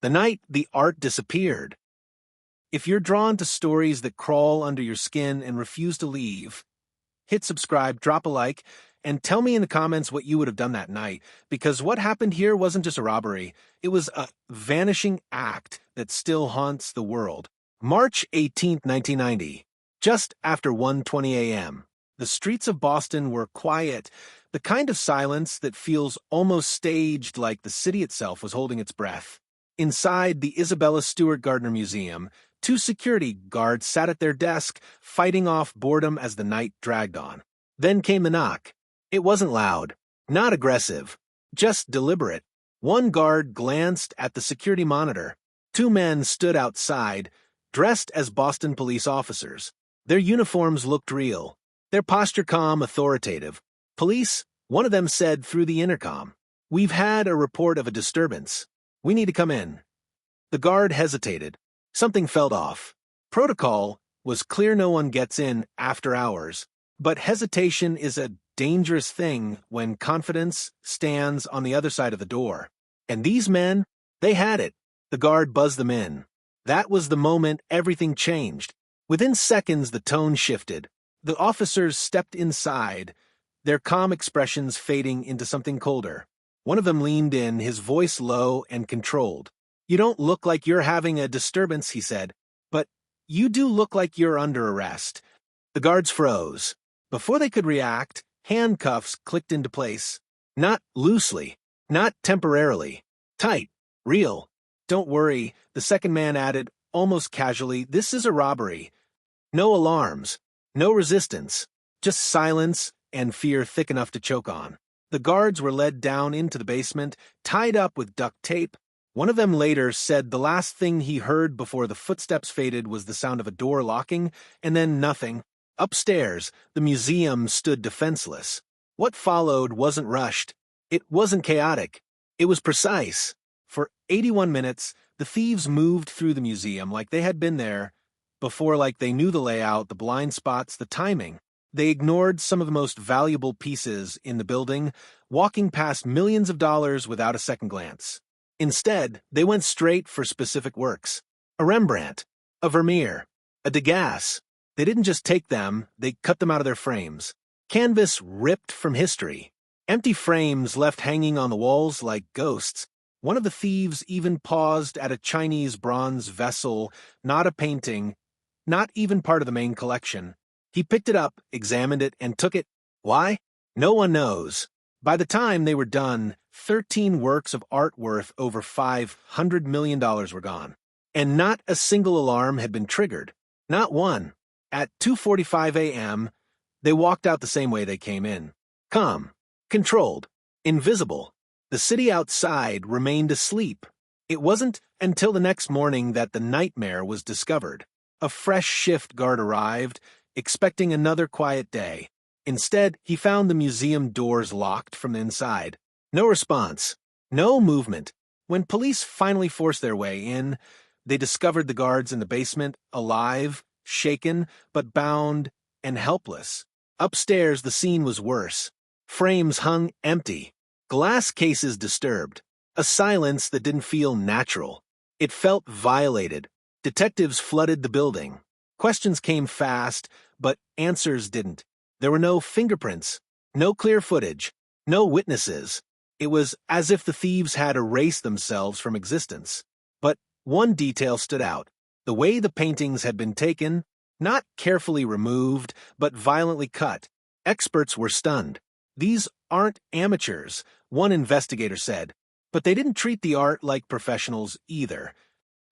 the night the art disappeared. If you're drawn to stories that crawl under your skin and refuse to leave, hit subscribe, drop a like, and tell me in the comments what you would have done that night, because what happened here wasn't just a robbery, it was a vanishing act that still haunts the world. March 18, 1990, just after 1:20 a.m. The streets of Boston were quiet, the kind of silence that feels almost staged, like the city itself was holding its breath. Inside the Isabella Stewart Gardner Museum, 2 security guards sat at their desk, fighting off boredom as the night dragged on. Then came the knock. It wasn't loud, not aggressive, just deliberate. One guard glanced at the security monitor. 2 men stood outside, dressed as Boston police officers. Their uniforms looked real, their posture calm, authoritative. "Police," one of them said through the intercom. "We've had a report of a disturbance. We need to come in." The guard hesitated. Something felt off. Protocol was clear, no one gets in after hours. But hesitation is a dangerous thing when confidence stands on the other side of the door. And these men, they had it. The guard buzzed them in. That was the moment everything changed. Within seconds, the tone shifted. The officers stepped inside, their calm expressions fading into something colder. One of them leaned in, his voice low and controlled. "You don't look like you're having a disturbance," he said, "but you do look like you're under arrest." The guards froze. Before they could react, handcuffs clicked into place. Not loosely, not temporarily. Tight, real. "Don't worry," the second man added, almost casually, "this is a robbery. No alarms, no resistance, just silence and fear thick enough to choke on." The guards were led down into the basement, tied up with duct tape. One of them later said the last thing he heard before the footsteps faded was the sound of a door locking, and then nothing. Upstairs, the museum stood defenseless. What followed wasn't rushed. It wasn't chaotic. It was precise. For 81 minutes, the thieves moved through the museum like they had been there before, like they knew the layout, the blind spots, the timing. They ignored some of the most valuable pieces in the building, walking past millions of dollars without a second glance. Instead, they went straight for specific works. A Rembrandt, a Vermeer, a Degas. They didn't just take them, they cut them out of their frames. Canvas ripped from history. Empty frames left hanging on the walls like ghosts. One of the thieves even paused at a Chinese bronze vessel, not a painting, not even part of the main collection. He picked it up, examined it, and took it. Why? No one knows. By the time they were done, 13 works of art worth over $500 million were gone. And not a single alarm had been triggered. Not one. At 2:45 a.m., they walked out the same way they came in. Calm, controlled, invisible. The city outside remained asleep. It wasn't until the next morning that the nightmare was discovered. A fresh shift guard arrived, expecting another quiet day. Instead, he found the museum doors locked from the inside. No response. No movement. When police finally forced their way in, they discovered the guards in the basement, alive, shaken, but bound and helpless. Upstairs, the scene was worse. Frames hung empty. Glass cases disturbed. A silence that didn't feel natural. It felt violated. Detectives flooded the building. Questions came fast, but answers didn't. There were no fingerprints, no clear footage, no witnesses. It was as if the thieves had erased themselves from existence. But one detail stood out. The way the paintings had been taken, not carefully removed, but violently cut. Experts were stunned. "These aren't amateurs," one investigator said. But they didn't treat the art like professionals either.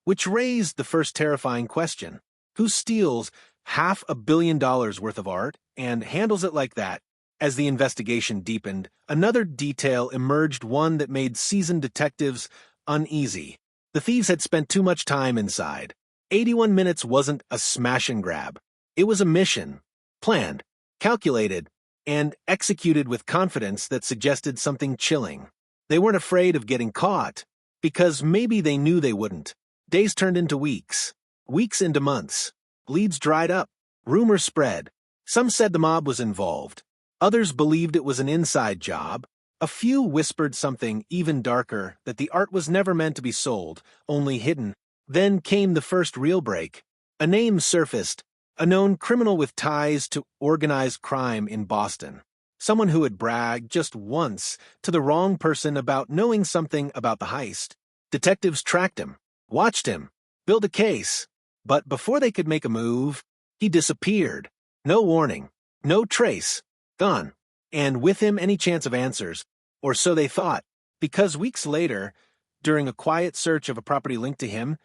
Which raised the first terrifying question. Who steals $500 million worth of art and handles it like that? As the investigation deepened, another detail emerged, one that made seasoned detectives uneasy. The thieves had spent too much time inside. 81 minutes wasn't a smash and grab. It was a mission, planned, calculated, and executed with confidence that suggested something chilling. They weren't afraid of getting caught, because maybe they knew they wouldn't. Days turned into weeks, weeks into months. Leads dried up. Rumors spread. Some said the mob was involved. Others believed it was an inside job. A few whispered something even darker, that the art was never meant to be sold, only hidden. Then came the first real break. A name surfaced, a known criminal with ties to organized crime in Boston. Someone who had bragged just once to the wrong person about knowing something about the heist. Detectives tracked him, watched him, built a case. But before they could make a move, he disappeared. No warning, no trace, gone. And with him any chance of answers, or so they thought, because weeks later, during a quiet search of a property linked to him,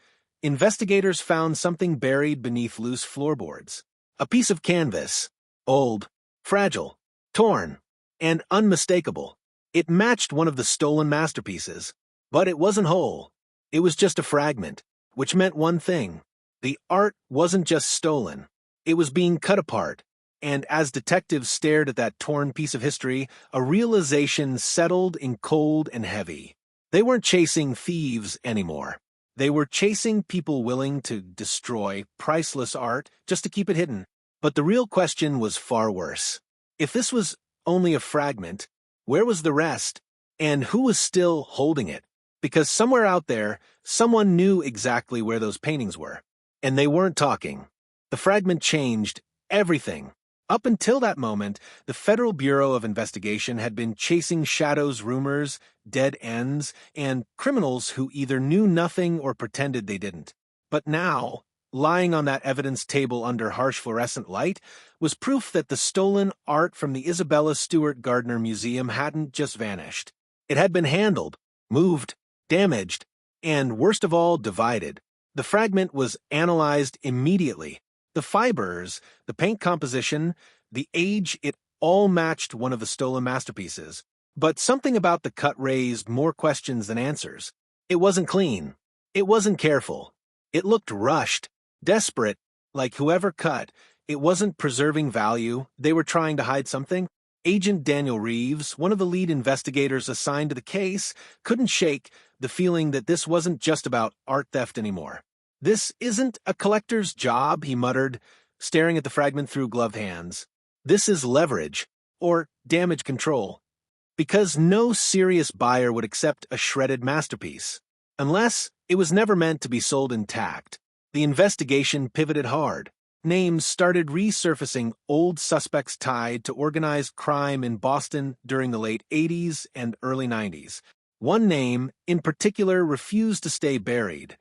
investigators found something buried beneath loose floorboards. A piece of canvas, old, fragile, torn, and unmistakable. It matched one of the stolen masterpieces, but it wasn't whole. It was just a fragment, which meant one thing. The art wasn't just stolen. It was being cut apart. And as detectives stared at that torn piece of history, a realization settled in cold and heavy. They weren't chasing thieves anymore. They were chasing people willing to destroy priceless art just to keep it hidden. But the real question was far worse. If this was only a fragment, where was the rest? And who was still holding it? Because somewhere out there, someone knew exactly where those paintings were. And they weren't talking. The fragment changed everything. Up until that moment, the Federal Bureau of Investigation had been chasing shadows, rumors, dead ends, and criminals who either knew nothing or pretended they didn't. But now, lying on that evidence table under harsh fluorescent light, was proof that the stolen art from the Isabella Stewart Gardner Museum hadn't just vanished. It had been handled, moved, damaged, and worst of all, divided. The fragment was analyzed immediately. The fibers, the paint composition, the age, it all matched one of the stolen masterpieces. But something about the cut raised more questions than answers. It wasn't clean. It wasn't careful. It looked rushed, desperate, like whoever cut. It wasn't preserving value. They were trying to hide something. Agent Daniel Reeves, one of the lead investigators assigned to the case, couldn't shake the feeling that this wasn't just about art theft anymore. "This isn't a collector's job," he muttered, staring at the fragment through gloved hands. "This is leverage, or damage control. Because no serious buyer would accept a shredded masterpiece, unless it was never meant to be sold intact." The investigation pivoted hard. Names started resurfacing, old suspects tied to organized crime in Boston during the late 80s and early 90s. One name, in particular, refused to stay buried.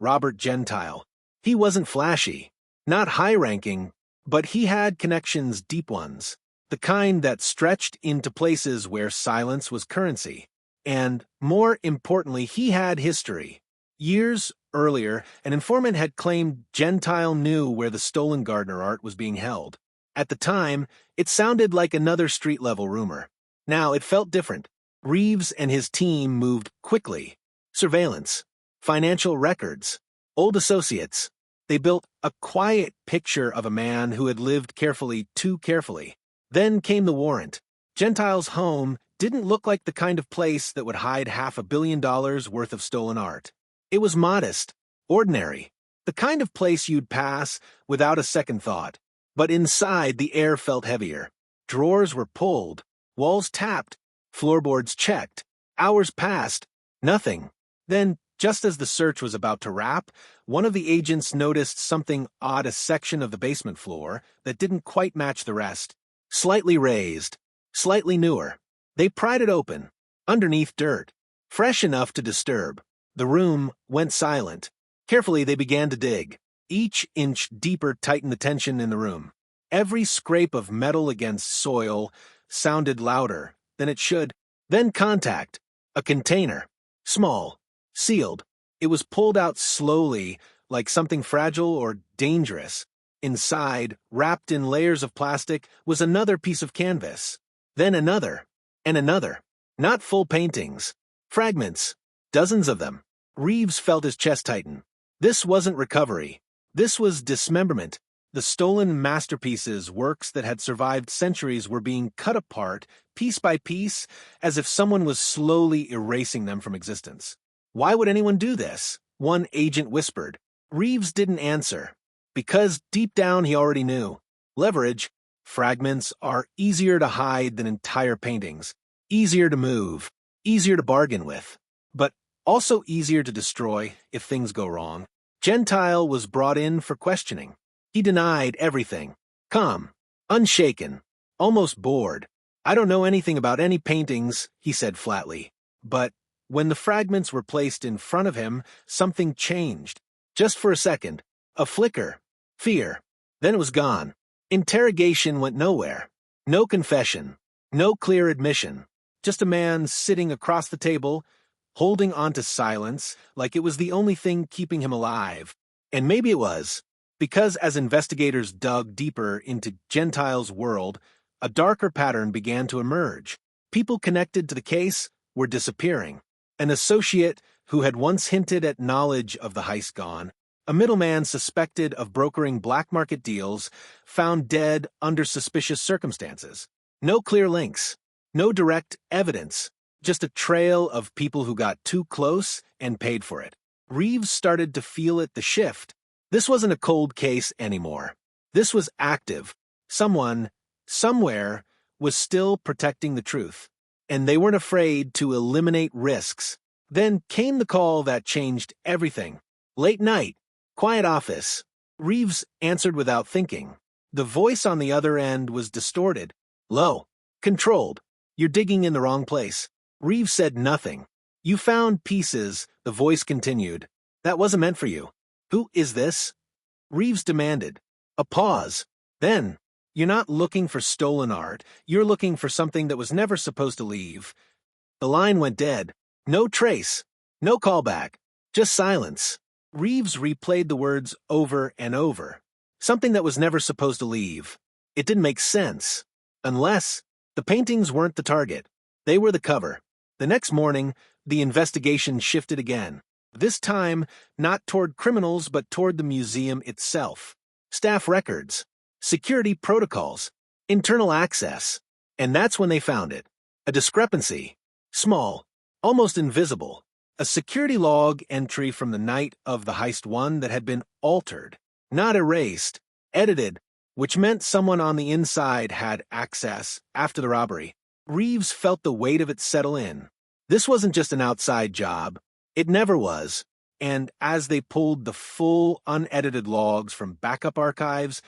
Robert Gentile. He wasn't flashy, not high-ranking, but he had connections, deep ones, the kind that stretched into places where silence was currency. And, more importantly, he had history. Years earlier, an informant had claimed Gentile knew where the stolen Gardner art was being held. At the time, it sounded like another street-level rumor. Now it felt different. Reeves and his team moved quickly. Surveillance. Financial records, old associates. They built a quiet picture of a man who had lived carefully, too carefully. Then came the warrant. Gentile's home didn't look like the kind of place that would hide $500 million worth of stolen art. It was modest, ordinary, the kind of place you'd pass without a second thought. But inside, the air felt heavier. Drawers were pulled, walls tapped, floorboards checked. Hours passed, nothing. Then, just as the search was about to wrap, one of the agents noticed something odd, a section of the basement floor that didn't quite match the rest. Slightly raised, slightly newer. They pried it open. Underneath, dirt, fresh enough to disturb. The room went silent. Carefully, they began to dig. Each inch deeper tightened the tension in the room. Every scrape of metal against soil sounded louder than it should. Then contact. A container. Small. Sealed. It was pulled out slowly, like something fragile or dangerous. Inside, wrapped in layers of plastic, was another piece of canvas. Then another. And another. Not full paintings. Fragments. Dozens of them. Reeves felt his chest tighten. This wasn't recovery. This was dismemberment. The stolen masterpieces, works that had survived centuries, were being cut apart, piece by piece, as if someone was slowly erasing them from existence. "Why would anyone do this?" one agent whispered. Reeves didn't answer, because deep down he already knew. Leverage, fragments, are easier to hide than entire paintings. Easier to move, easier to bargain with, but also easier to destroy if things go wrong. Gentile was brought in for questioning. He denied everything. Calm, unshaken, almost bored. I don't know anything about any paintings, he said flatly. But when the fragments were placed in front of him, something changed. Just for a second. A flicker. Fear. Then it was gone. Interrogation went nowhere. No confession. No clear admission. Just a man sitting across the table, holding on to silence like it was the only thing keeping him alive. And maybe it was, because as investigators dug deeper into Gentile's world, a darker pattern began to emerge. People connected to the case were disappearing. An associate who had once hinted at knowledge of the heist gone, a middleman suspected of brokering black market deals, found dead under suspicious circumstances. No clear links, no direct evidence, just a trail of people who got too close and paid for it. Reeves started to feel the shift. This wasn't a cold case anymore. This was active. Someone, somewhere, was still protecting the truth. And they weren't afraid to eliminate risks. Then came the call that changed everything. Late night, quiet office. Reeves answered without thinking. The voice on the other end was distorted, low, controlled. You're digging in the wrong place. Reeves said nothing. You found pieces, the voice continued. That wasn't meant for you. Who is this? Reeves demanded. A pause. Then, you're not looking for stolen art. You're looking for something that was never supposed to leave. The line went dead. No trace. No callback. Just silence. Reeves replayed the words over and over. Something that was never supposed to leave. It didn't make sense. Unless the paintings weren't the target. They were the cover. The next morning, the investigation shifted again. This time, not toward criminals, but toward the museum itself. Staff records, security protocols, internal access. And that's when they found it. A discrepancy. Small, almost invisible. A security log entry from the night of the Heist 1 that had been altered, not erased, edited, which meant someone on the inside had access after the robbery. Reeves felt the weight of it settle in. This wasn't just an outside job. It never was. And as they pulled the full, unedited logs from backup archives,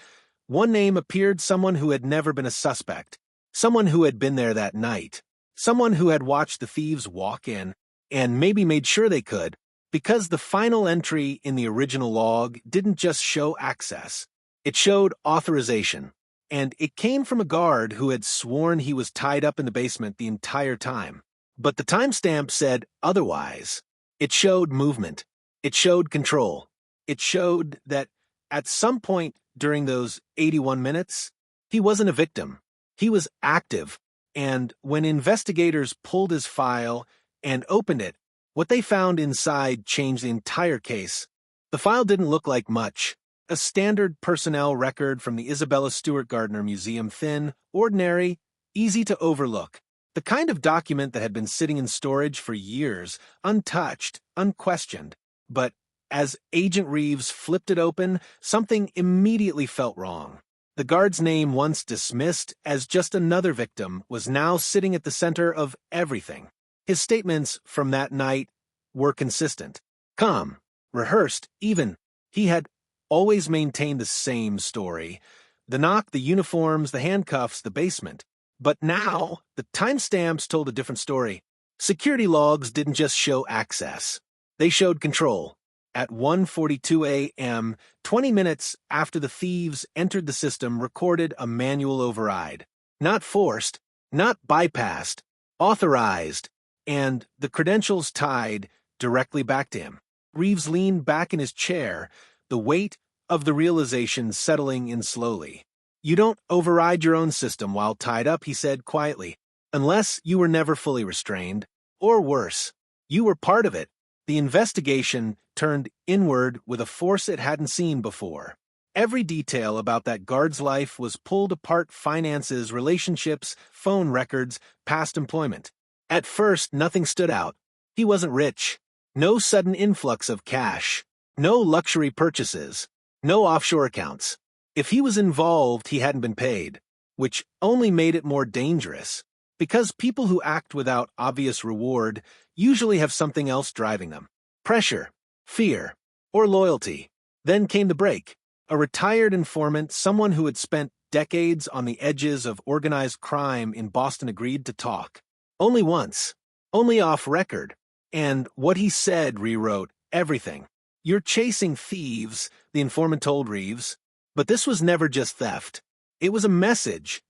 one name appeared, someone who had never been a suspect. Someone who had been there that night. Someone who had watched the thieves walk in, and maybe made sure they could, because the final entry in the original log didn't just show access. It showed authorization. And it came from a guard who had sworn he was tied up in the basement the entire time. But the timestamp said otherwise. It showed movement. It showed control. It showed that at some point during those 81 minutes, he wasn't a victim. He was active. And when investigators pulled his file and opened it, what they found inside changed the entire case. The file didn't look like much. A standard personnel record from the Isabella Stewart Gardner Museum, thin, ordinary, easy to overlook. The kind of document that had been sitting in storage for years, untouched, unquestioned. But as Agent Reeves flipped it open, something immediately felt wrong. The guard's name, once dismissed as just another victim, was now sitting at the center of everything. His statements from that night were consistent, calm, rehearsed, even. He had always maintained the same story. The knock, the uniforms, the handcuffs, the basement. But now, the timestamps told a different story. Security logs didn't just show access. They showed control. At 1:42 a.m., 20 minutes after the thieves entered the system, recorded a manual override. Not forced, not bypassed, authorized, and the credentials tied directly back to him. Reeves leaned back in his chair, the weight of the realization settling in slowly. You don't override your own system while tied up, he said quietly, unless you were never fully restrained. Or worse, you were part of it. The investigation turned inward with a force it hadn't seen before. Every detail about that guard's life was pulled apart: finances, relationships, phone records, past employment. At first, nothing stood out. He wasn't rich. No sudden influx of cash. No luxury purchases. No offshore accounts. If he was involved, he hadn't been paid, which only made it more dangerous. Because people who act without obvious reward usually have something else driving them. Pressure, fear, or loyalty. Then came the break. A retired informant, someone who had spent decades on the edges of organized crime in Boston, agreed to talk. Only once. Only off record. And what he said rewrote everything. "You're chasing thieves," the informant told Reeves. But this was never just theft. It was a message.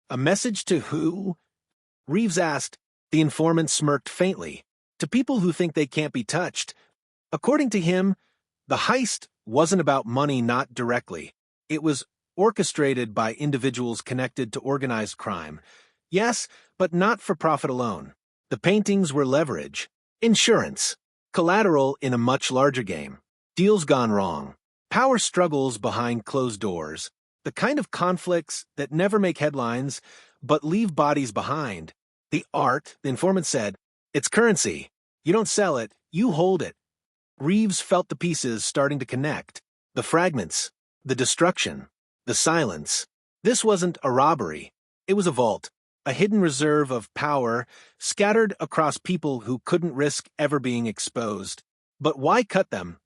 A message to who? Reeves asked. The informant smirked faintly. To people who think they can't be touched. According to him, the heist wasn't about money, not directly. It was orchestrated by individuals connected to organized crime. Yes, but not for profit alone. The paintings were leverage, insurance, collateral in a much larger game. Deals gone wrong. Power struggles behind closed doors. The kind of conflicts that never make headlines, but leave bodies behind. The art, the informant said, it's currency. You don't sell it, you hold it. Reeves felt the pieces starting to connect. The fragments, the destruction, the silence. This wasn't a robbery. It was a vault, a hidden reserve of power scattered across people who couldn't risk ever being exposed. But why cut them?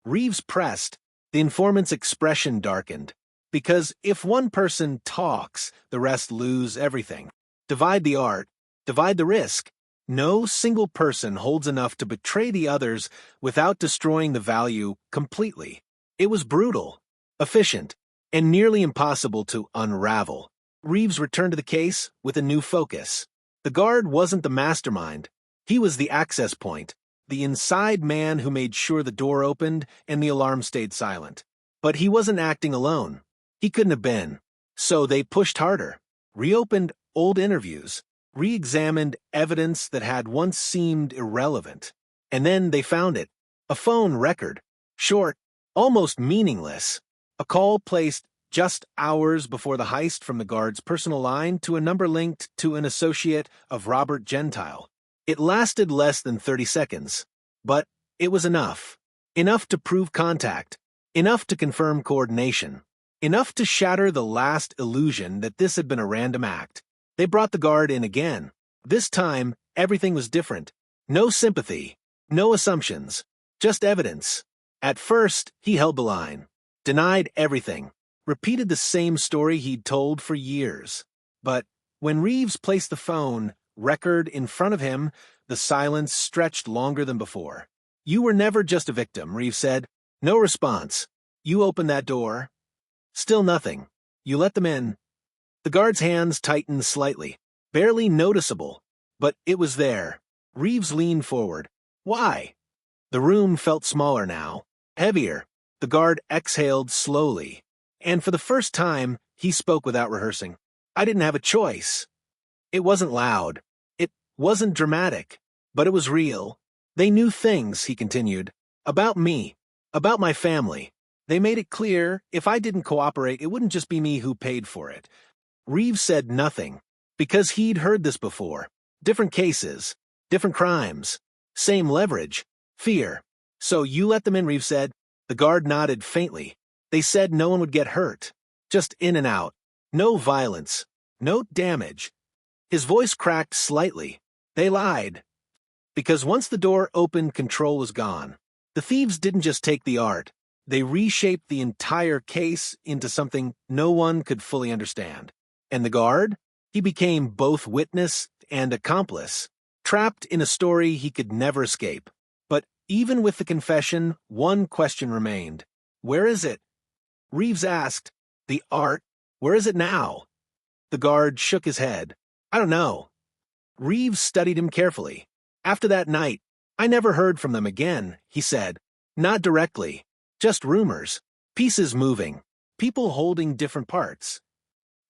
Reeves pressed. The informant's expression darkened. Because if one person talks, the rest lose everything. Divide the art, divide the risk. No single person holds enough to betray the others without destroying the value completely. It was brutal, efficient, and nearly impossible to unravel. Reeves returned to the case with a new focus. The guard wasn't the mastermind. He was the access point, the inside man who made sure the door opened and the alarm stayed silent. But he wasn't acting alone. He couldn't have been. So they pushed harder, reopened old interviews, re-examined evidence that had once seemed irrelevant. And then they found it. A phone record. Short, almost meaningless. A call placed just hours before the heist from the guard's personal line to a number linked to an associate of Robert Gentile. It lasted less than 30 seconds. But it was enough. Enough to prove contact. Enough to confirm coordination. Enough to shatter the last illusion that this had been a random act. They brought the guard in again. This time, everything was different. No sympathy. No assumptions. Just evidence. At first, he held the line. Denied everything. Repeated the same story he'd told for years. But when Reeves placed the phone record in front of him, the silence stretched longer than before. You were never just a victim, Reeves said. No response. You opened that door. Still nothing. You let them in. The guard's hands tightened slightly. Barely noticeable. But it was there. Reeves leaned forward. Why? The room felt smaller now. Heavier. The guard exhaled slowly. And for the first time, he spoke without rehearsing. I didn't have a choice. It wasn't loud. It wasn't dramatic. But it was real. They knew things, he continued. About me. About my family. They made it clear, if I didn't cooperate, it wouldn't just be me who paid for it. Reeves said nothing, because he'd heard this before. Different cases, different crimes, same leverage, fear. So you let them in, Reeves said. The guard nodded faintly. They said no one would get hurt. Just in and out. No violence. No damage. His voice cracked slightly. They lied. Because once the door opened, control was gone. The thieves didn't just take the art. They reshaped the entire case into something no one could fully understand. And the guard? He became both witness and accomplice, trapped in a story he could never escape. But even with the confession, one question remained. Where is it? Reeves asked, the art, where is it now? The guard shook his head. I don't know. Reeves studied him carefully. After that night, I never heard from them again, he said. Not directly. Just rumors. Pieces moving. People holding different parts.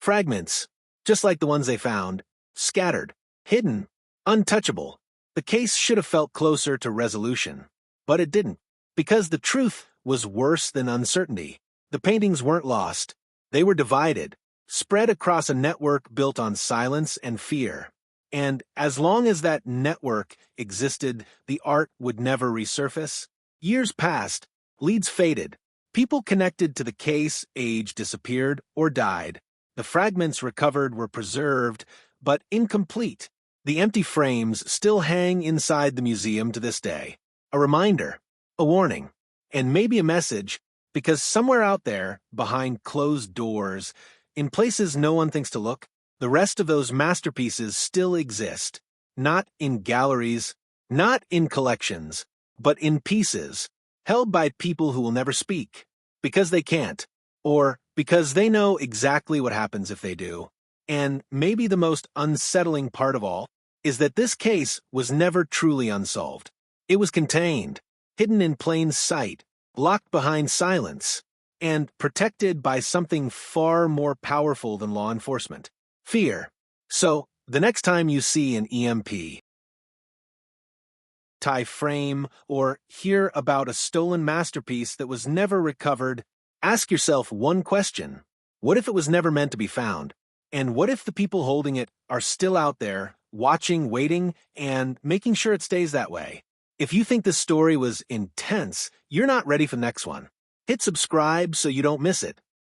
Fragments. Just like the ones they found. Scattered. Hidden. Untouchable. The case should have felt closer to resolution. But it didn't. Because the truth was worse than uncertainty. The paintings weren't lost. They were divided. Spread across a network built on silence and fear. And as long as that network existed, the art would never resurface. Years passed. Leads faded. People connected to the case age disappeared or died. The fragments recovered were preserved, but incomplete. The empty frames still hang inside the museum to this day. A reminder, a warning, and maybe a message, because somewhere out there, behind closed doors, in places no one thinks to look, the rest of those masterpieces still exist. Not in galleries, not in collections, but in pieces, held by people who will never speak, because they can't, or because they know exactly what happens if they do. And maybe the most unsettling part of all is that this case was never truly unsolved. It was contained, hidden in plain sight, locked behind silence, and protected by something far more powerful than law enforcement: fear. So, the next time you see an EMP, tie frame, or hear about a stolen masterpiece that was never recovered, ask yourself one question. What if it was never meant to be found? And what if the people holding it are still out there, watching, waiting, and making sure it stays that way? If you think this story was intense, you're not ready for the next one. Hit subscribe so you don't miss it.